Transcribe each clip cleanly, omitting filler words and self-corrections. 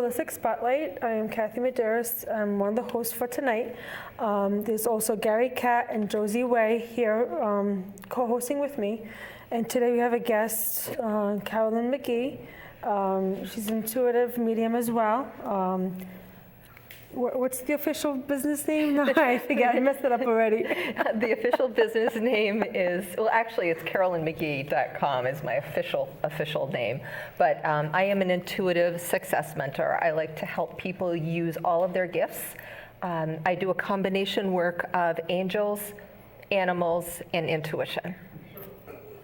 Holistic Spotlight. I am Kathy Medeiros. I'm one of the hosts for tonight. There's also Gary Catt and Josie Way here co-hosting with me. And today we have a guest, Carolyn McGee. She's an intuitive medium as well. What's the official business name? No, I forget. I messed it up already. The official business name is, well, actually, it's CarolynMcGee.com is my official name. But I am an intuitive success mentor. I like to help people use all of their gifts. I do a combination work of angels, animals, and intuition.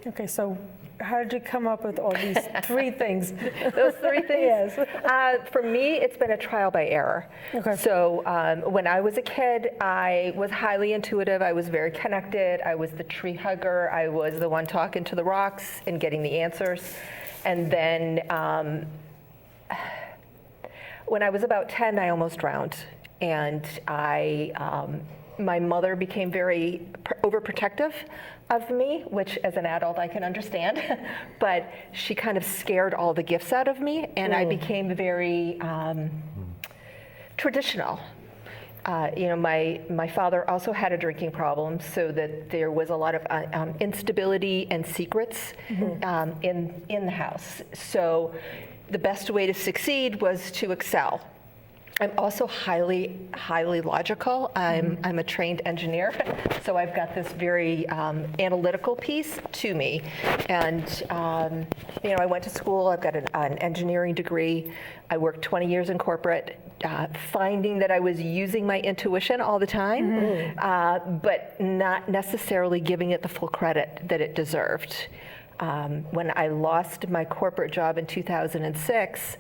Okay, so how did you come up with all these three things? Those three things? Yes. For me, it's been a trial by error. Okay. So when I was a kid, I was highly intuitive. I was very connected. I was the tree hugger. I was the one talking to the rocks and getting the answers. And then when I was about 10, I almost drowned. And my mother became very overprotective of me, which as an adult I can understand, but she kind of scared all the gifts out of me, and I became very traditional. My father also had a drinking problem, so that there was a lot of instability and secrets in the house. So the best way to succeed was to excel. I'm also highly logical. I'm a trained engineer, so I've got this very analytical piece to me. And I went to school. I've got an engineering degree. I worked 20 years in corporate, finding that I was using my intuition all the time, but not necessarily giving it the full credit that it deserved. When I lost my corporate job in 2006,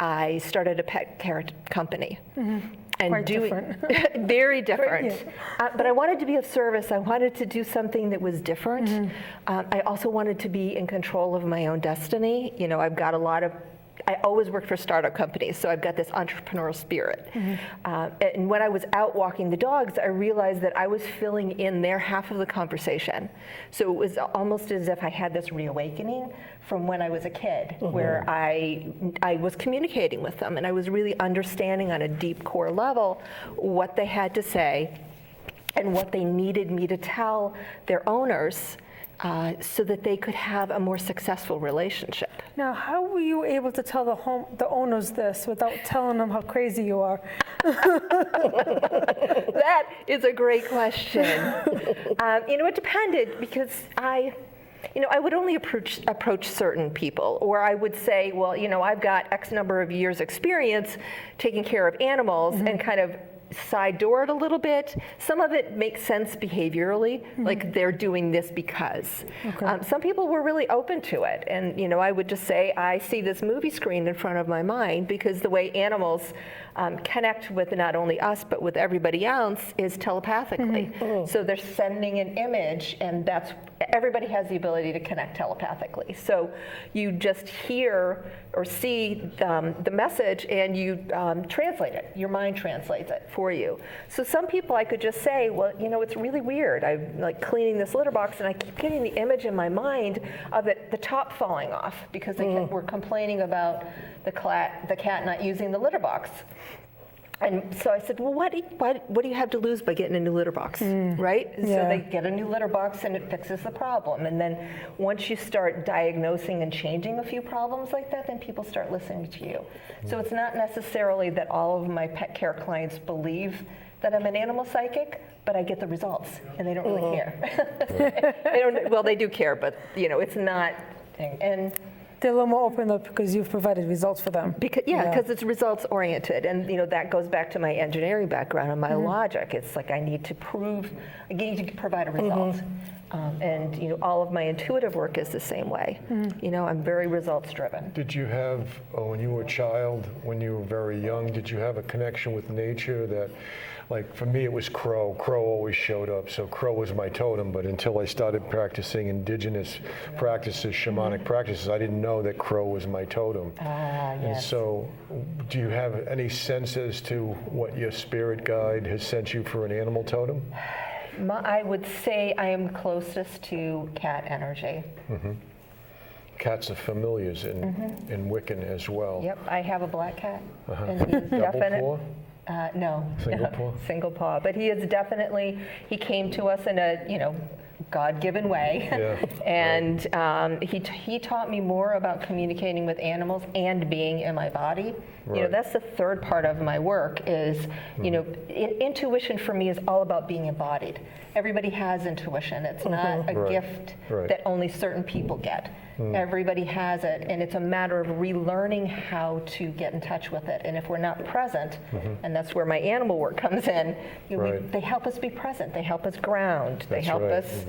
I started a pet care company. And Quite different. Very different. Yeah. But I wanted to be of service. I wanted to do something that was different. I also wanted to be in control of my own destiny. I've got I always worked for startup companies, so I've got this entrepreneurial spirit. And when I was out walking the dogs, I realized that I was filling in their half of the conversation. So it was almost as if I had this reawakening from when I was a kid, where I was communicating with them, and I was really understanding on a deep core level what they had to say and what they needed me to tell their owners, so that they could have a more successful relationship. Now, how were you able to tell the owners this without telling them how crazy you are? That is a great question. It depended, because I would only approach certain people, or I would say, well, I've got X number of years experience taking care of animals, and kind of side door it a little bit. Some of it makes sense behaviorally, like they're doing this because. Some people were really open to it, and I would just say, I see this movie screen in front of my mind, because the way animals connect with not only us but with everybody else is telepathically. So they're sending an image, and everybody has the ability to connect telepathically. So you just hear or see the message, and you translate it. Your mind translates it for you. So some people I could just say, well, it's really weird. I'm like cleaning this litter box, and I keep getting the image in my mind of the top falling off, because they were complaining about the cat not using the litter box. And so I said, well, what do you have to lose by getting a new litter box, right? Yeah. So they get a new litter box, and it fixes the problem. And then once you start diagnosing and changing a few problems like that, then people start listening to you. So it's not necessarily that all of my pet care clients believe that I'm an animal psychic, but I get the results, and they don't really care. Well, they do care, but it's not. And They're a little more open up because you've provided results for them. Because it's results oriented, and that goes back to my engineering background and my logic. It's like I need to provide a result, and all of my intuitive work is the same way. I'm very results driven. Did you have, when you were a child, when you were very young, did you have a connection with nature that? Like for me, it was crow. Crow always showed up, so crow was my totem. But until I started practicing indigenous practices, shamanic practices, I didn't know that crow was my totem. Yes. And so, do you have any sense as to what your spirit guide has sent you for an animal totem? I would say I am closest to cat energy. cats are familiars in Wiccan as well. Yep, I have a black cat. And he's Double definite. paw? No. Single paw? Single paw. But he is definitely, he came to us in a, God-given way. Yeah, And he taught me more about communicating with animals and being in my body. Right. That's the third part of my work is, intuition for me is all about being embodied. Everybody has intuition. It's not a Right. gift Right. that only certain people get. Everybody has it, and it's a matter of relearning how to get in touch with it. And if we're not present, and that's where my animal work comes in, Right. they help us be present. They help us ground. They That's help right. us,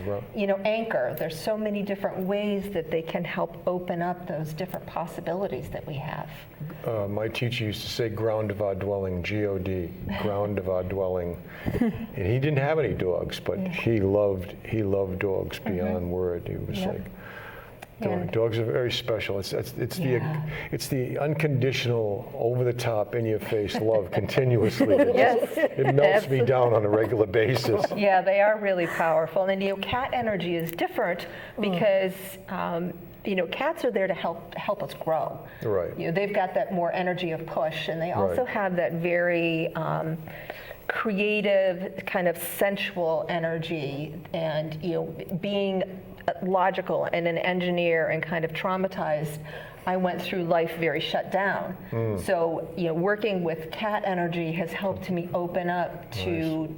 anchor. There's so many different ways that they can help open up those different possibilities that we have. My teacher used to say ground of our dwelling, G-O-D, ground of our dwelling. And he didn't have any dogs, but he loved dogs beyond word. He was like, dogs are very special. It's the unconditional, over the top, in your face love continuously. It melts me down on a regular basis. Yeah, they are really powerful. And cat energy is different because cats are there to help us grow. Right. They've got that more energy of push, and they also have that very creative, kind of sensual energy, and being logical and an engineer and kind of traumatized, I went through life very shut down. So, working with cat energy has helped me open up to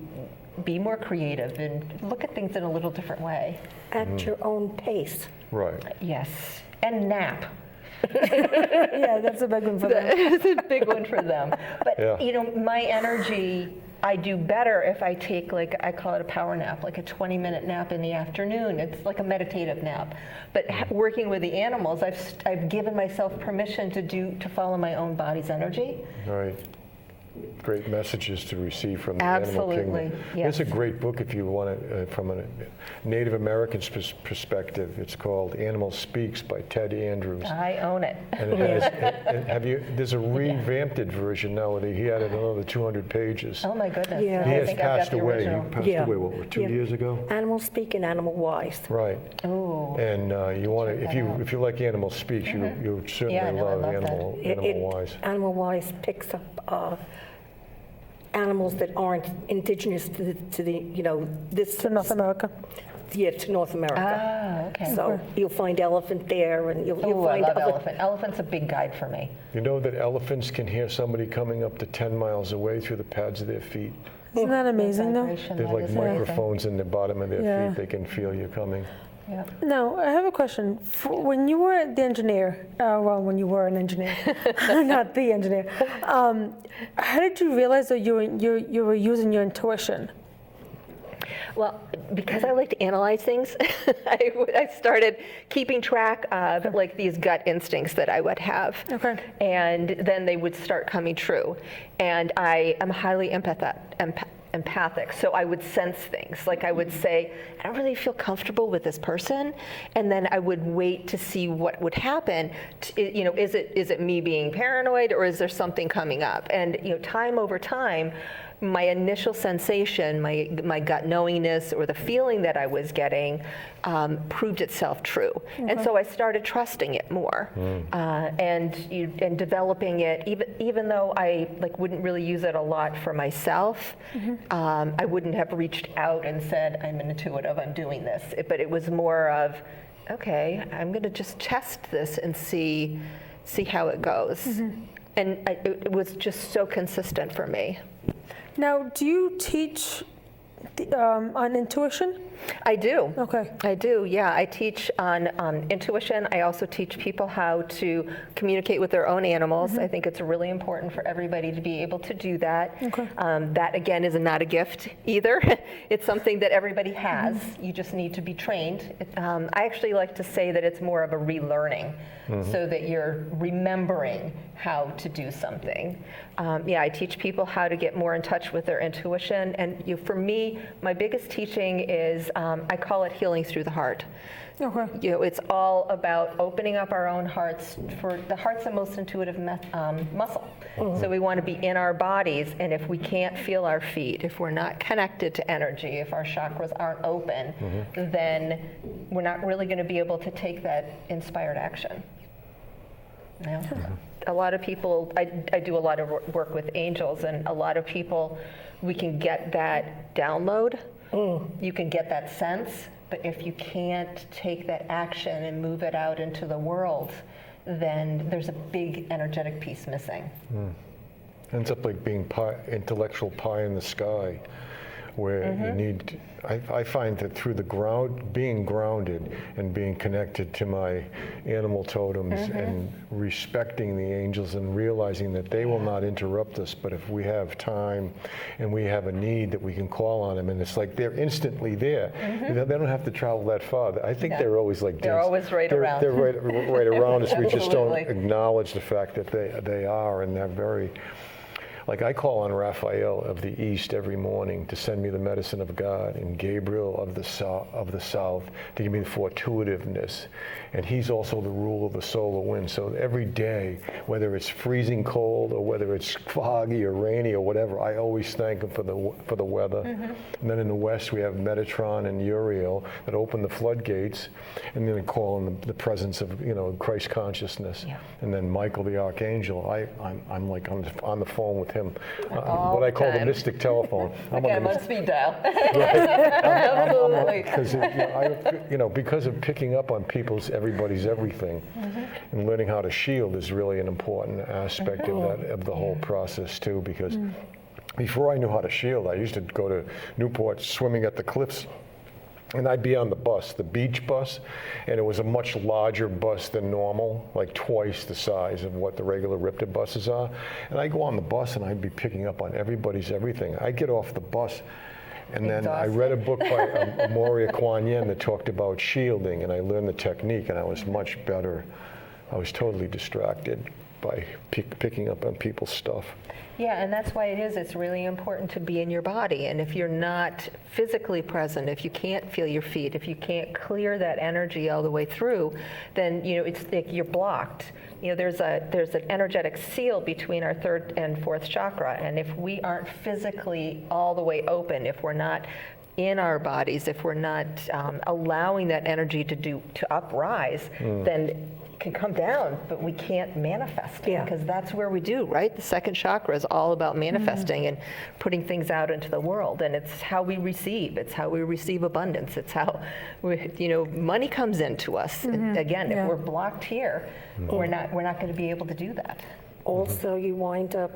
be more creative and look at things in a little different way. At your own pace. Right. Yes, and nap. Yeah, that's a big one for them. It's a big one for them. But Yeah. My energy, I do better if I take, I call it a power nap, like a 20-minute nap in the afternoon. It's like a meditative nap. But working with the animals, I've given myself permission to follow my own body's energy. Right. Great messages to receive from the Absolutely, animal kingdom. yes. It's a great book if you want it from a Native American perspective. It's called Animal Speaks by Ted Andrews. I own it. And it has, there's a revamped version now where he added another 200 pages. Oh my goodness. Yeah. No, He I has think I've got passed the away. original. You passed Yeah. away, what, 2 Yeah. years ago? Animal speak and animal wise. Right. Ooh. And you want to, Check that out. if you like Animal Speaks, you certainly Yeah, no, I love love that. Animal Wise. Animal wise picks up animals that aren't indigenous to this To North America. Yeah, to North America. Ah, okay. So you'll find elephant there, and you'll Oh, I find love other. elephant. Elephant's a big guide for me. You know that elephants can hear somebody coming up to 10 miles away through the pads of their feet? Isn't that amazing, though? Vibration, There's that like is amazing. microphones in the bottom of their Yeah. feet. They can feel you coming. Yeah. Now, I have a question. When you were the engineer, when you were an engineer, not the engineer, how did you realize that you were using your intuition? Well, because I like to analyze things, I started keeping track of these gut instincts that I would have. Okay. And then they would start coming true. And I am highly empathic, so I would sense things. Like I would say, I don't really feel comfortable with this person, and then I would wait to see what would happen. Is it me being paranoid, or is there something coming up? And time over time, my initial sensation, my gut knowingness, or the feeling that I was getting, proved itself true. And so I started trusting it more, and developing it. Even though I wouldn't really use it a lot for myself, I wouldn't have reached out and said, "I'm an intuitive, I'm doing this." But it was more of, okay, I'm going to just test this and see how it goes. And it was just so consistent for me. Now, do you teach on intuition? I do. Okay. I do, yeah. I teach on intuition. I also teach people how to communicate with their own animals. I think it's really important for everybody to be able to do that. Okay. That, again, is not a gift either. It's something that everybody has. You just need to be trained. I actually like to say that it's more of a relearning, so that you're remembering how to do something. I teach people how to get more in touch with their intuition. And for me, my biggest teaching is, I call it healing through the heart. Okay. It's all about opening up our own hearts. For the heart's the most intuitive muscle. So we want to be in our bodies, and if we can't feel our feet, if we're not connected to energy, if our chakras aren't open, then we're not really going to be able to take that inspired action. A lot of people, I do a lot of work with angels, and a lot of people, we can get that download, you can get that sense, but if you can't take that action and move it out into the world, then there's a big energetic piece missing. Ends up like being intellectual pie in the sky, where you need, I find that through the being grounded and being connected to my animal totems and respecting the angels and realizing that they will not interrupt us, but if we have time and we have a need that we can call on them, and it's like they're instantly there. They don't have to travel that far. I think they're always like They're always right around. They're right around us. We just don't Absolutely. acknowledge the fact that they are, and they're very. Like I call on Raphael of the East every morning to send me the medicine of God, and Gabriel of the South to give me the fortuitiveness. And he's also the rule of the solar wind. So every day, whether it's freezing cold or whether it's foggy or rainy or whatever, I always thank him for the weather. And then in the West, we have Metatron and Uriel that open the floodgates, and then I call on the presence of Christ consciousness. And then Michael the Archangel, I'm like on the phone with him, what I call the mystic telephone. I'm on speed dial. Absolutely. Because of picking up on everybody's everything, and learning how to shield is really an important aspect of the whole process too. Because before I knew how to shield, I used to go to Newport swimming at the cliffs. And I'd be on the bus, the beach bus, and it was a much larger bus than normal, like twice the size of what the regular RIPTA buses are. And I'd go on the bus and I'd be picking up on everybody's everything. I'd get off the bus, and then I read a book by Moria Kuan Yin that talked about shielding, and I learned the technique, and I was much better. I was totally distracted by picking up on people's stuff. Yeah, and that's why it's really important to be in your body. And if you're not physically present, if you can't feel your feet, if you can't clear that energy all the way through, then it's like you're blocked. There's an energetic seal between our third and fourth chakra, and if we aren't physically all the way open, if we're not in our bodies, if we're not allowing that energy to uprise, then can come down, but we can't manifest it, because that's where we do, right? The second chakra is all about manifesting and putting things out into the world, and it's how we receive. It's how we receive abundance. It's how money comes into us. Again, if we're blocked here, we're not going to be able to do that. Also, you wind up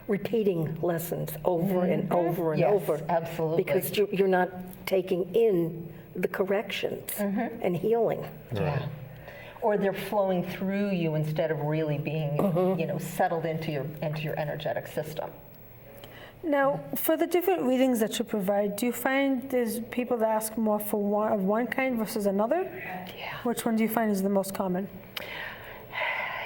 repeating lessons over and over and over. Absolutely. Because you're not taking in the corrections and healing. Yeah. Or they're flowing through you instead of really being, settled into your energetic system. Now, for the different readings that you provide, do you find there's people that ask more for one kind versus another? Yeah. Which one do you find is the most common?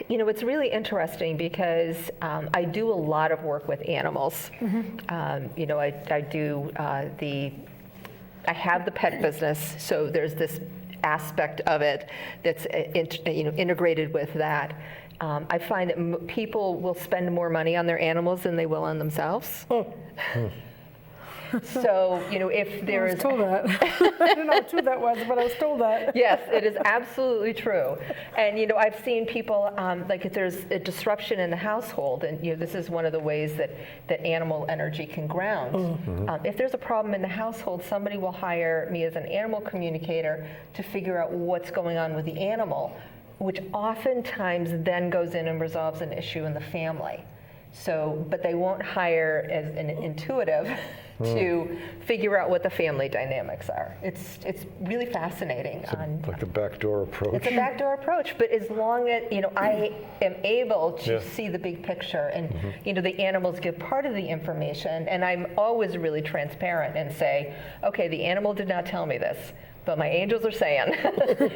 It's really interesting because I do a lot of work with animals. I have the pet business, so there's this aspect of it that's integrated with that. I find that people will spend more money on their animals than they will on themselves. So, if there is... I was told that. I don't know how true that was, but I was told that. Yes, it is absolutely true. And, I've seen people, like if there's a disruption in the household, and, this is one of the ways that animal energy can ground. If there's a problem in the household, somebody will hire me as an animal communicator to figure out what's going on with the animal, which oftentimes then goes in and resolves an issue in the family. So, but they won't hire as an intuitive to figure out what the family dynamics are. It's really fascinating. Like the backdoor approach. It's a backdoor approach, but as long as I am able to see the big picture, and the animals give part of the information, and I'm always really transparent and say, okay, the animal did not tell me this. but my angels are saying.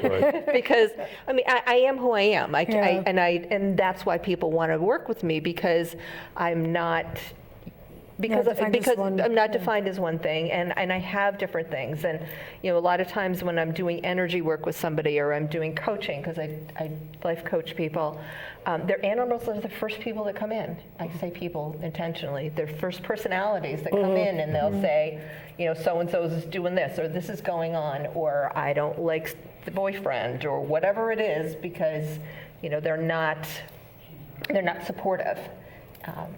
Right. Because, I mean, I am who I am. Yeah. And that's why people want to work with me, because I'm not, because defined as one, I'm not defined as one thing, and I have different things. And, you know, a lot of times when I'm doing energy work with somebody, or I'm doing coaching, because I life coach people, their animals are the first people that come in. I say people intentionally. They're first personalities that come in, and they'll say, you know, so-and-so is doing this, or this is going on, or I don't like the boyfriend, or whatever it is, because, you know, they're not supportive.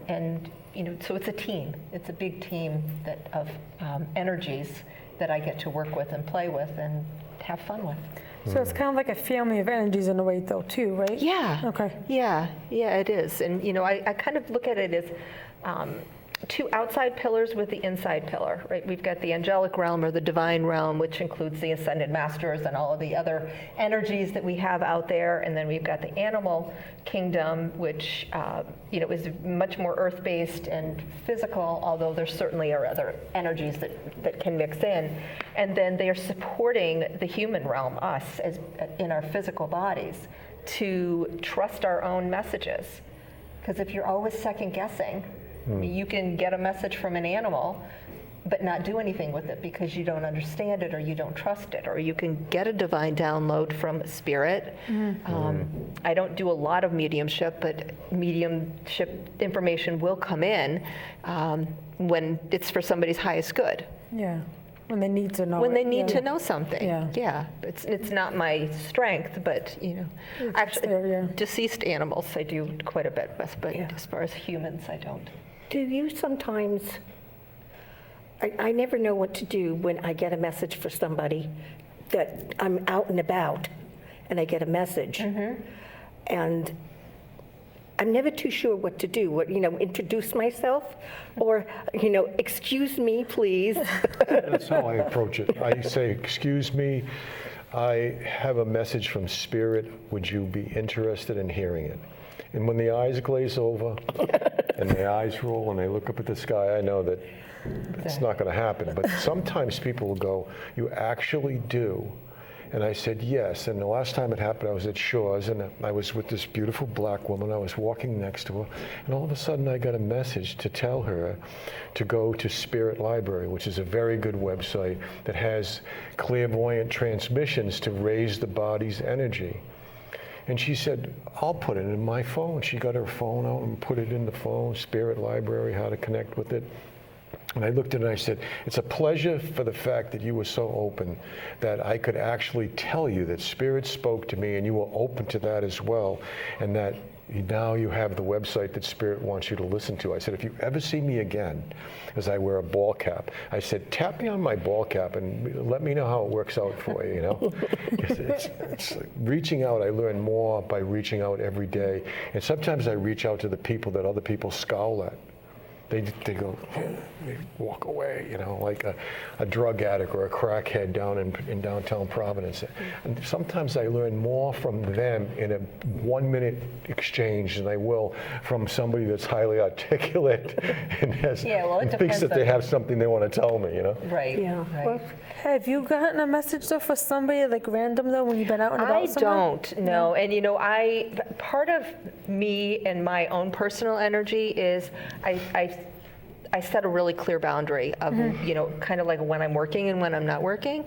And, you know, so it's a team. It's a big team of energies that I get to work with and play with and have fun with. So it's kind of like a family of energies in a way, though, too, right? Yeah. Okay. Yeah, it is. And, you know, I kind of look at it as two outside pillars with the inside pillar, right? We've got the angelic realm, or the divine realm, which includes the ascended masters and all of the other energies that we have out there. And then we've got the animal kingdom, which, you know, is much more earth-based and physical, although there certainly are other energies that can mix in. And then they are supporting the human realm, us, as in our physical bodies, to trust our own messages. Because if you're always second-guessing, you can get a message from an animal but not do anything with it because you don't understand it or you don't trust it. Or you can get a divine download from spirit. I don't do a lot of mediumship, but mediumship information will come in when it's for somebody's highest good. Yeah. When they need to know. When they it, need yeah. to know something. Yeah. It's not my strength, but, you know, actually, fair, yeah. deceased animals I do quite a bit with, but Yeah. as far as humans, I don't. Do you sometimes, I never know what to do when I get a message for somebody that I'm out and about and I get a message. And I'm never too sure what to do. What, introduce myself or, excuse me, please. That's how I approach it. I say, excuse me, I have a message from Spirit. Would you be interested in hearing it? And when the eyes glaze over and the eyes roll and they look up at the sky, I know that it's not going to happen. But sometimes people will go, you actually do? And I said, yes. And the last time it happened, I was at Shaw's, and I was with this beautiful black woman. I was walking next to her, and all of a sudden I got a message to tell her to go to Spirit Library, which is a very good website that has clairvoyant transmissions to raise the body's energy. And she said, I'll put it in my phone. She got her phone out and put it in the phone, Spirit Library, how to connect with it. And I looked at it and I said, it's a pleasure for the fact that you were so open that I could actually tell you that Spirit spoke to me and you were open to that as well, and that now you have the website that Spirit wants you to listen to. I said, if you ever see me again, as I wear a ball cap, I said, tap me on my ball cap and let me know how it works out for you, It's like reaching out. I learn more by reaching out every day. And sometimes I reach out to the people that other people scowl at. They go, they walk away, like a drug addict or a crackhead down in downtown Providence. And sometimes I learn more from them in a 1-minute exchange than I will from somebody that's highly articulate and thinks that they have something they want to tell me, Right. Yeah. Right. Well, Have you gotten a message though for somebody like random though when you've been out and about I somewhere? don't, no. And part of me and my own personal energy is I set a really clear boundary of, kind of like when I'm working and when I'm not working.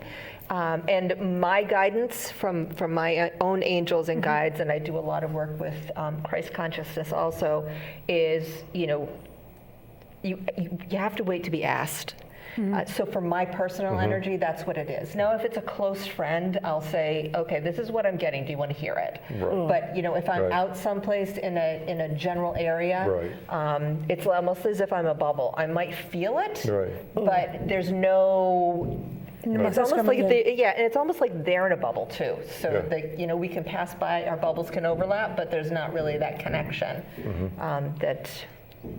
And my guidance from my own angels and guides, and I do a lot of work with Christ consciousness also, is, you have to wait to be asked. So for my personal energy, that's what it is. Now, if it's a close friend, I'll say, okay, this is what I'm getting. Do you want to hear it? Right. But if I'm Right. out someplace in a general area, Right. it's almost as if I'm a bubble. I might feel it, Right. but there's no. It's almost like and it's almost like they're in a bubble too. So that we can pass by, our bubbles can overlap, but there's not really that connection that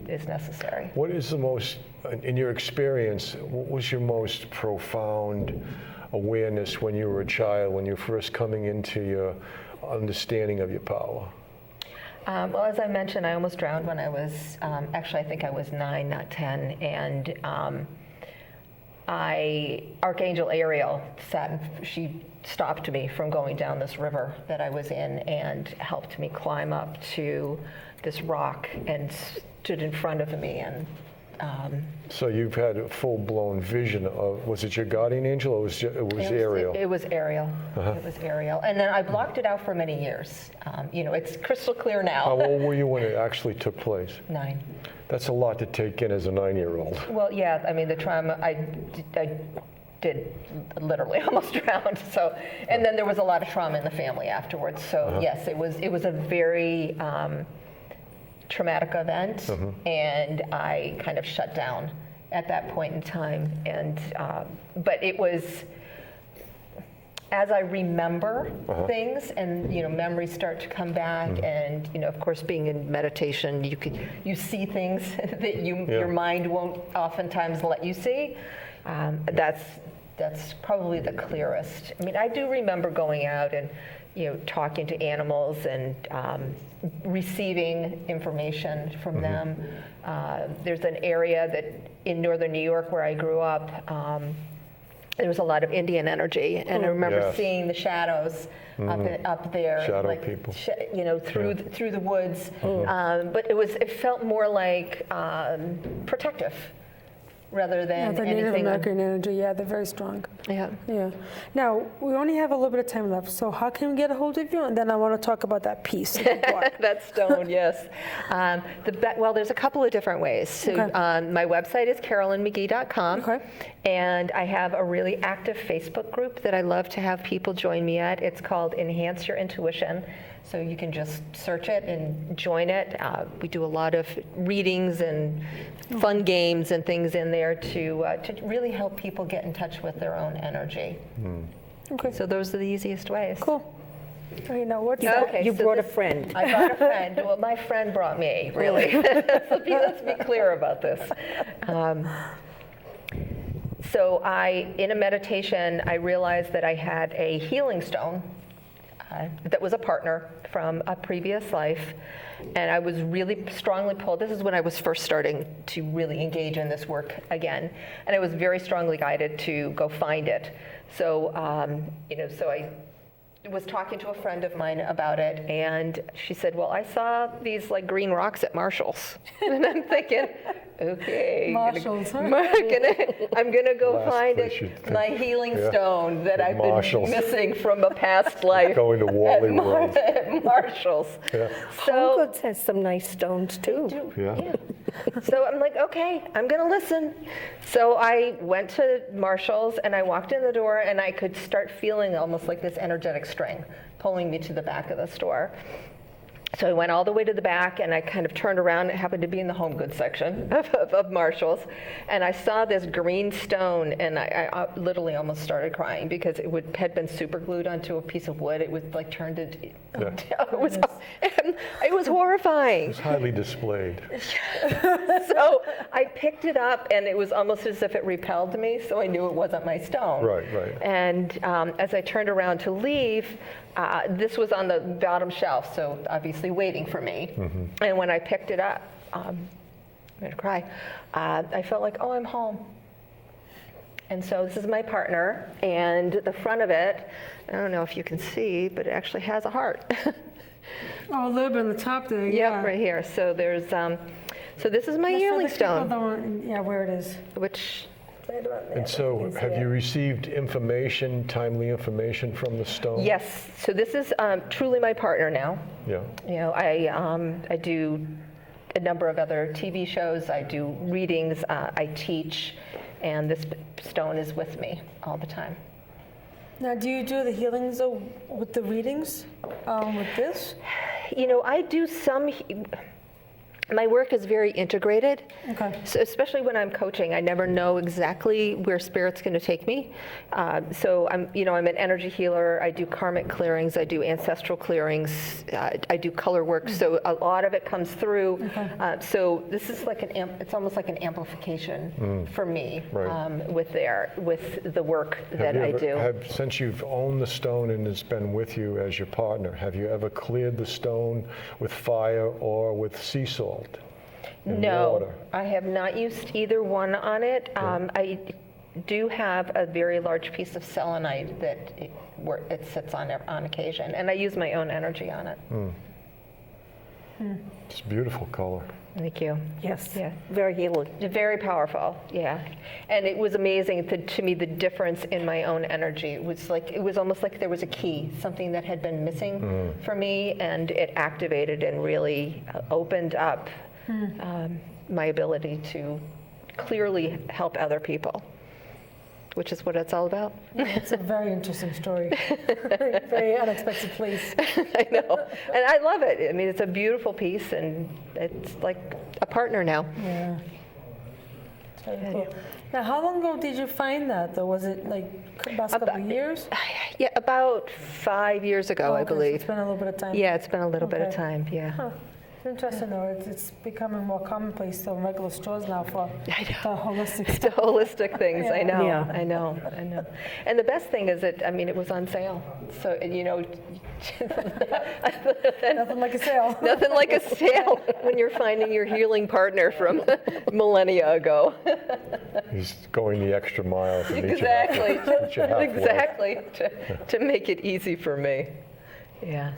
is necessary. What is the most, in your experience, what was your most profound awareness when you were a child, when you were first coming into your understanding of your power? Well, as I mentioned, I almost drowned when I was, actually I think I was 9, not 10, and Archangel Ariel she stopped me from going down this river that I was in and helped me climb up to this rock and stood in front of me. And So you've had a full-blown vision of, was it your guardian angel or it was Ariel? It was Ariel. It was Ariel. And then I blocked it out for many years. It's crystal clear now. How old were you when it actually took place? 9. That's a lot to take in as a 9-year-old. Well, yeah, I mean, the trauma, I did literally almost drown. So, and then there was a lot of trauma in the family afterwards. So yes, it was a very traumatic event, and I kind of shut down at that point in time. And but it was, as I remember things, and memories start to come back, and of course, being in meditation, you see things that your mind won't oftentimes let you see. That's probably the clearest. I mean, I do remember going out and talking to animals and receiving information from them. There's an area that in northern New York where I grew up, there was a lot of Indian energy, and I remember seeing the shadows up there, Shadow people. Through the woods. But it felt more like protective rather than The anything. Native American energy, yeah, they're very strong. Yeah. Yeah. Now, we only have a little bit of time left, so how can we get a hold of you? And then I want to talk about that piece. That stone, yes. Well, there's a couple of different ways. So my website is carolynmcgee.com. Okay. And I have a really active Facebook group that I love to have people join me at. It's called Enhance Your Intuition. So you can just search it and join it. We do a lot of readings and fun games and things in there to really help people get in touch with their own energy. Okay. So those are the easiest ways. Cool. Okay, now what's You brought a friend. I brought a friend. Well, my friend brought me, really. Let's be clear about this. So in a meditation, I realized that I had a healing stone that was a partner from a previous life, and I was really strongly pulled. This is when I was first starting to really engage in this work again, and I was very strongly guided to go find it. So, so I was talking to a friend of mine about it, and she said, well, I saw these like green rocks at Marshall's. And I'm thinking, okay, Marshall's, huh? I'm gonna go Last find place you'd think. my healing stone that I've Marshall's. been missing from a past life. Going to Wally World. At Marshall's. Yeah. So, Home Goods has some nice stones too. Yeah. so I'm like, okay, I'm gonna listen. So I went to Marshall's and I walked in the door and I could start feeling almost like this energetic string pulling me to the back of the store. So I went all the way to the back and I kind of turned around. It happened to be in the home goods section of Marshall's. And I saw this green stone and I literally almost started crying because had been super glued onto a piece of wood. It was like turned into, it was horrifying. It's highly displayed. So I picked it up and it was almost as if it repelled me, so I knew it wasn't my stone. Right, right. And as I turned around to leave, this was on the bottom shelf, so obviously waiting for me. And when I picked it up, I'm gonna cry, I felt like, oh, I'm home. And so this is my partner, and the front of it, I don't know if you can see, but it actually has a heart. Oh, a little bit on the top there. Yep, right here. So there's, so this is my yearling stone, Where it is. which, right about there. And so have you received information, timely information from the stone? Yes, so this is truly my partner now. Yeah. You know, I do a number of other TV shows, I do readings, I teach, and this stone is with me all the time. Now, do you do the healings with the readings with this? You know, I do some, my work is very integrated. Okay. So especially when I'm coaching, I never know exactly where spirit's going to take me. So I'm an energy healer. I do karmic clearings. I do ancestral clearings. I do color work. So a lot of it comes through. Okay. So this is like it's almost like an amplification for me Right. with the work that I do. Since you've owned the stone and it's been with you as your partner, have you ever cleared the stone with fire or with sea salt? No, Water? I have not used either one on it. do have a very large piece of selenite that where it sits on occasion, and I use my own energy on it. It's a beautiful color. Thank you. Yes, Yeah. very healing. Very powerful, yeah. And it was amazing to me, the difference in my own energy. It was almost like there was a key, something that had been missing for me, and it activated and really opened up my ability to clearly help other people, which is what it's all about. It's a very interesting story. Very, very unexpected place. I know, and I love it. I mean, it's a beautiful piece, and it's like a partner now. Yeah. It's very cool. Now, how long ago did you find that, though? Was it like past couple of years? Yeah, about 5 years ago, I Okay, so believe. it's been a little bit of time. Yeah, it's been a little bit of Okay. time, yeah. Huh. It's interesting, though. It's becoming more commonplace in regular stores now for the holistic The stuff. holistic things, I know, Yeah. I know. And the best thing is that, I mean, it was on sale. So, you know, Nothing like a sale. nothing like a sale when you're finding your healing partner from millennia ago. He's going the extra mile to meet you Exactly, meet you halfway. exactly, to make it easy for me. Yeah.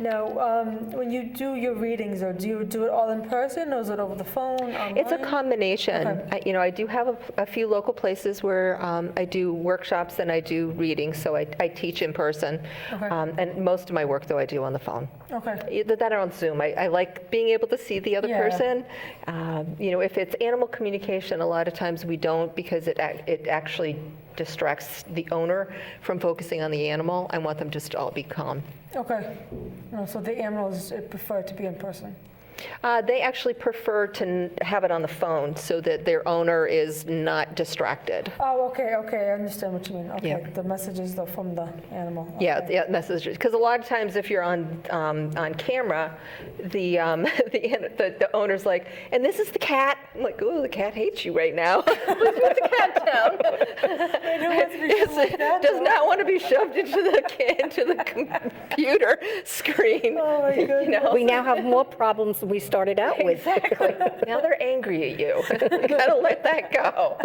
Now, when you do your readings, or do you do it all in person, or is it over the phone, online? It's a combination. Okay. I do have a few local places where I do workshops and I do readings, so I teach in person. Okay. And most of my work, though, I do on the phone. Okay. Either that or on Zoom. I like being able to see the other Yeah. person. If it's animal communication, a lot of times we don't, because it actually distracts the owner from focusing on the animal. I want them just to all be calm. Okay. No, so the animals prefer to be in person. They actually prefer to have it on the phone so that their owner is not distracted. Oh, okay, okay. I understand what you mean. Okay. Yeah. The messages, though, from the animal. Yeah, Okay. yeah, messages. Because a lot of times, if you're on camera, the owner's like, "And this is the cat." I'm like, "Oh, the cat hates you right now. Let's put the cat down." I don't want to be shoved like that, Does though. not want to be shoved into the computer screen. Oh, my You goodness. know? We now have more problems than we started out with. Exactly. Now they're angry at you. You gotta let that go.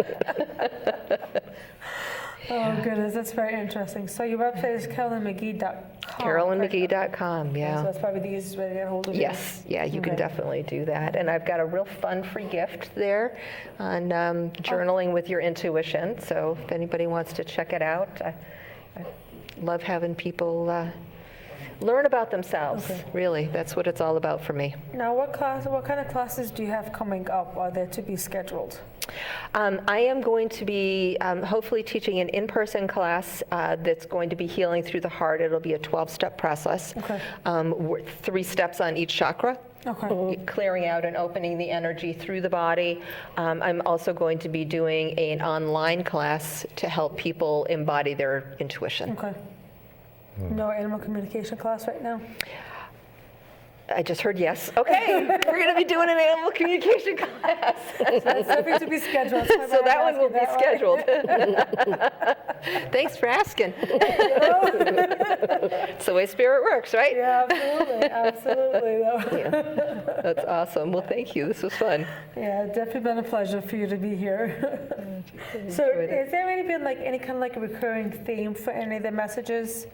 Oh, goodness. That's very interesting. So your website is CarolynMcGee.com. CarolynMcGee.com. So Yeah. that's probably the easiest way to get a hold of you. Yes, yeah, you can Okay. definitely do that. And I've got a real fun free gift there on journaling with your intuition. So if anybody wants to check it out, I love having people learn about themselves. Okay. Really, that's what it's all about for me. Now, what kind of classes do you have coming up? Are there to be scheduled? I am going to be hopefully teaching an in-person class that's going to be healing through the heart. It'll be a 12-step process. Okay. 3 steps on each chakra. Okay. Clearing out and opening the energy through the body. I'm also going to be doing an online class to help people embody their intuition. Okay. No animal communication class right now? I just heard yes. Okay, we're going to be doing an animal communication class. That's something to be scheduled. So that one will be scheduled. Thanks for asking. It's the way spirit works, right? Yeah, absolutely. Absolutely. Though. Yeah. That's awesome. Well, thank you. This was fun. Yeah, it's definitely been a pleasure for you to be here. So, enjoyed it. has there been any kind of like a recurring theme for any of the messages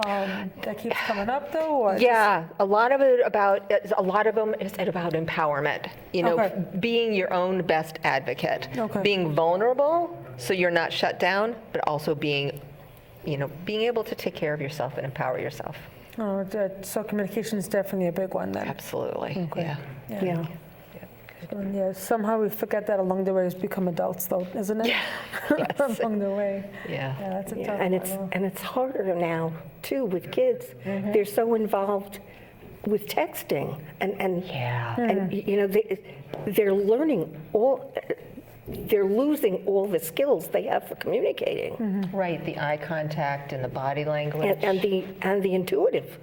that keeps coming up, though? Or Yeah, a lot of them is about empowerment. Okay. Being your own best advocate, Okay. being vulnerable so you're not shut down, but also being able to take care of yourself and empower yourself. So communication is definitely a big one then. Absolutely. Yeah. Yeah. And yeah, somehow we forget that along the way as we become adults, though, isn't it? Yes. Along the way. Yeah. Yeah, that's a Yeah, tough and one. it's harder now too with kids. They're so involved with texting, and Yeah. they're learning they're losing all the skills they have for communicating, Right. The eye contact and the body language. and the intuitive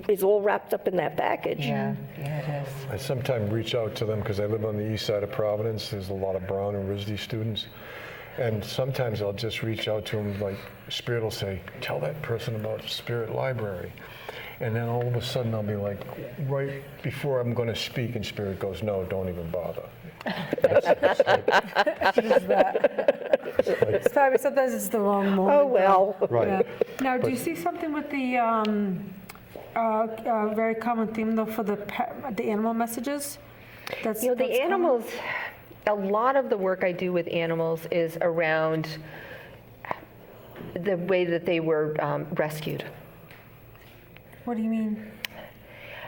is all wrapped up in that package. Yeah. Yeah, it is. I sometimes reach out to them because I live on the east side of Providence. There's a lot of Brown and RISD students. And sometimes I'll just reach out to them, like Spirit will say, tell that person about Spirit Library. And then all of a sudden I'll be like, right before I'm going to speak, and Spirit goes, no, don't even bother. Just that. Sorry, sometimes it's the wrong moment. Oh, well. Right. Yeah. Now, do you see something with the very common theme though for the animal messages? That's, You know, the that's common? animals, a lot of the work I do with animals is around the way that they were rescued. What do you mean?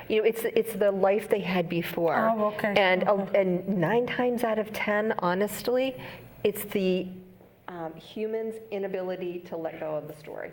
You know, it's the life they had before. Oh, okay, And okay. and 9 times out of 10, honestly, it's the humans' inability to let go of the story.